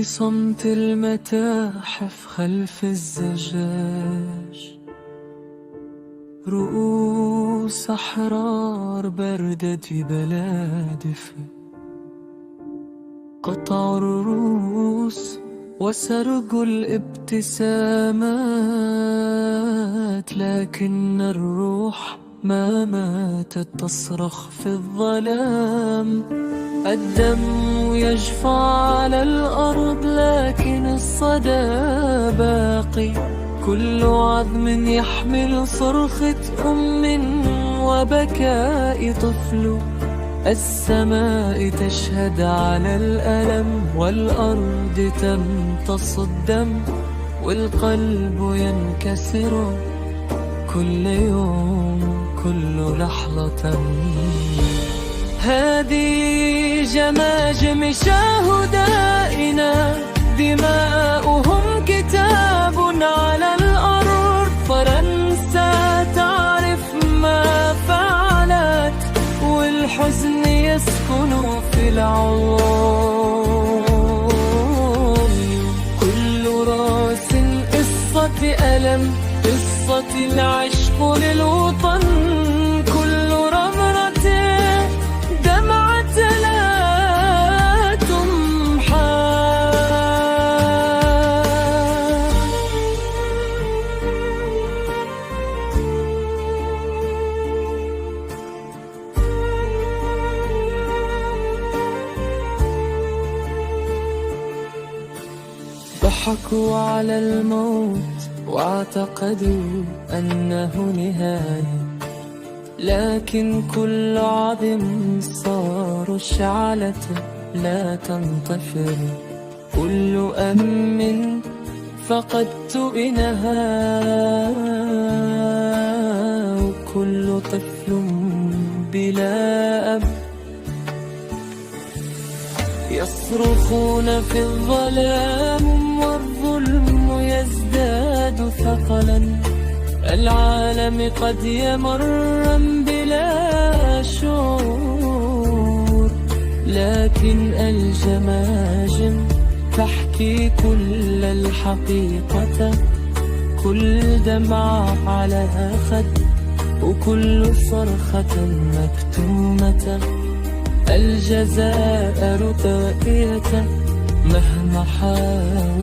في صمت المتاحف خلف الزجاج، رؤوس أحرار بردت ببلادف، قطع الرؤوس وسرج الابتسامات، لكن الروح ما ماتت تصرخ في الظلام. الدم يجفى على الأرض لكن الصدى باقي، كل عظم يحمل صرخة أم وبكاء طفل. السماء تشهد على الألم، والأرض تمتص الدم، والقلب ينكسر كل يوم كل لحظة. هذه جماجم شهدائنا، دماؤهم كتاب على الأرض. فرنسا تعرف ما فعلت، والحزن يسكن في العيون. كل راس قصة ألم، قصة العشق للوطن. كل رمرة دمعة لا تمحى. ضحكوا على الموت واعتقدوا أنه نهاية، لكن كل عظم صار شعلة لا تنطفئ. كل أم فقدت إنها، وكل طفل بلا أب. يصرخون في الظلام والظلم يزداد ثقلا. العالم قد يمر بلا شعور، لكن الجماجم تحكي كل الحقيقة. كل دمعة على خد، وكل صرخة مكتومة. الجزائر باقية مهما حاول.